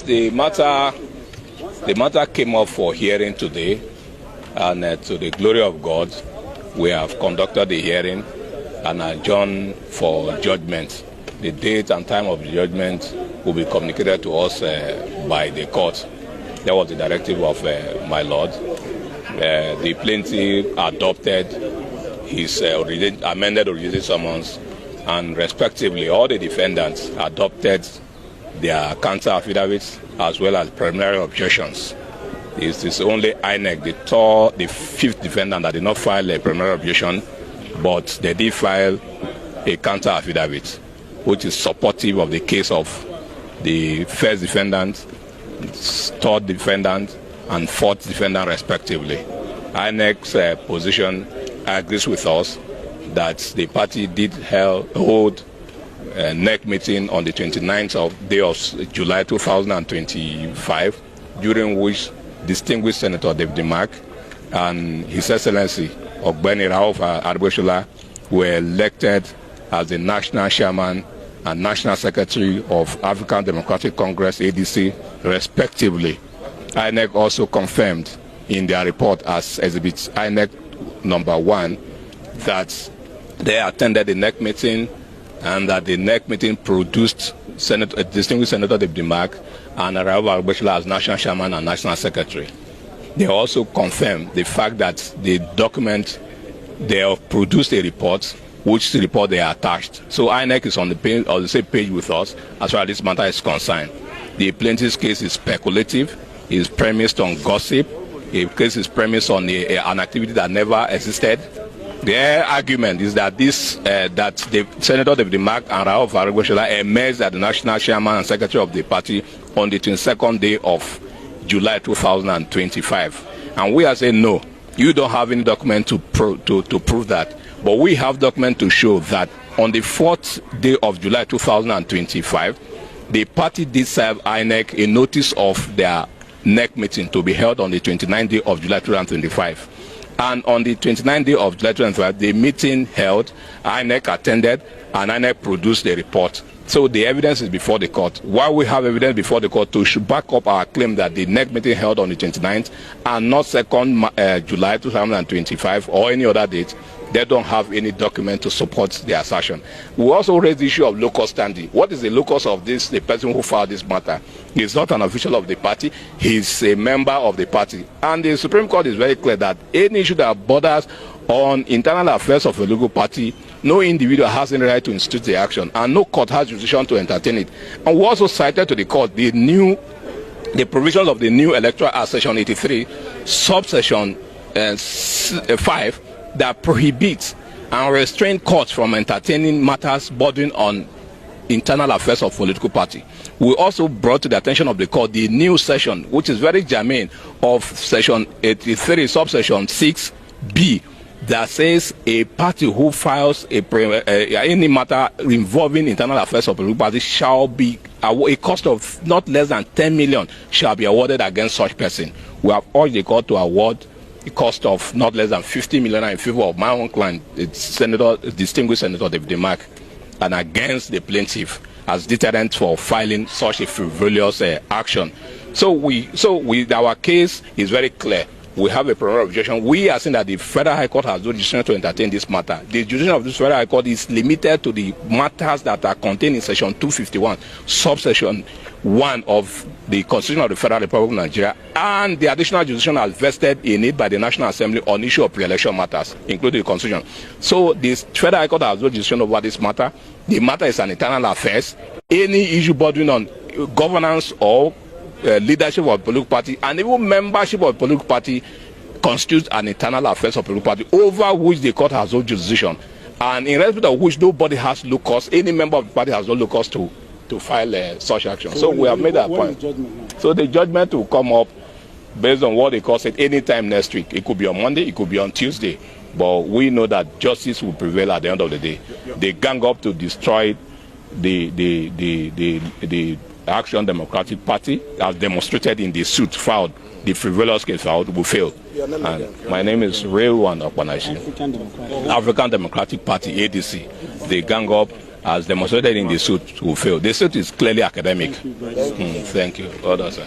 The matter came up for hearing today, and to the glory of God, we have conducted the hearing and adjourned for judgment. The date and time of the judgment will be communicated to us by the court. That was the directive of my lord. The plaintiff adopted his amended originating summons, and respectively all the defendants adopted their counter affidavits as well as preliminary objections. It is only INEC, the fifth defendant, that did not file a preliminary objection, but they did file a counter affidavit, which is supportive of the case of the first defendant, third defendant, and fourth defendant, respectively. INEC's position agrees with us that the party did hold a NEC meeting on the 29th of July 2025, during which distinguished Senator David Mark and His Excellency Ogbeni Rauf Argbeshola were elected as the national chairman and national secretary of African Democratic Congress, ADC, respectively. INEC also confirmed in their report as Exhibit INEC number 1 that they attended the NEC meeting and that the NEC meeting produced distinguished Senator David Mark and Rauf Argbeshola as national chairman and national secretary. They also confirmed the fact that the document, they have produced a report, which report they are attached. So INEC is on the same page with us as far as this matter is concerned. The plaintiff's case is speculative, is premised on gossip. The case is premised on an activity that never existed. Their argument is that Senator David Mark and Rauf Argbeshola emerged as the national chairman and secretary of the party on the 22nd day of July 2025. And we are saying, no, you don't have any document to prove that. But we have document to show that on the 4th day of July 2025, the party did serve INEC a notice of their NEC meeting to be held on the 29th day of July 2025. And on the 29th day of July 2025, the meeting held, INEC attended, and INEC produced the report. So the evidence is before the court. While we have evidence before the court to back up our claim that the NEC meeting held on the 29th and not 2nd July 2025 or any other date, they don't have any document to support the assertion. We also raised the issue of locus standi. What is the locus of this? The person who filed this matter. He's not an official of the party. He's a member of the party. And the Supreme Court is very clear that any issue that borders on internal affairs of a legal party, no individual has any right to institute the action, and no court has jurisdiction to entertain it. And we also cited to the court the provisions of the new Electoral Act, Section 83, subsection 5, that prohibits and restrain courts from entertaining matters bordering on internal affairs of political party. We also brought to the attention of the court the new section, which is very germane, of Section 83, subsection 6B, that says a party who files any matter involving internal affairs of political party shall be a cost of not less than 10 million shall be awarded against such person. We have urged the court to award the cost of not less than 50 million in favor of my own client, distinguished Senator David Mark, and against the plaintiff as deterrent for filing such a frivolous action. So our case is very clear. We have a preliminary objection. We are saying that the Federal High Court has no jurisdiction to entertain this matter. The jurisdiction of this Federal High Court is limited to the matters that are contained in Section 251, subsection 1 of the Constitution of the Federal Republic of Nigeria, and the additional jurisdiction as vested in it by the National Assembly on issue of pre-election matters, including the Constitution. So this Federal High Court has no jurisdiction over this matter. The matter is an internal affairs. Any issue bordering on governance or leadership of a political party and even membership of a political party constitutes an internal affairs of a political party over which the court has no jurisdiction, and in respect of which nobody has locus, any member of the party has no locus to file such action. So we have made that point. So the judgment will come up based on what the court said anytime next week. It could be on Monday, it could be on Tuesday, but we know that justice will prevail at the end of the day. They gang up to destroy the Action Democratic Party, as demonstrated in the suit filed, the frivolous case filed, will fail. And my name is Rewan Okpanashi, African Democratic Party, ADC. They gang up as demonstrated in the suit, will fail. The suit is clearly academic. Thank you. Thank you. Well done, sir.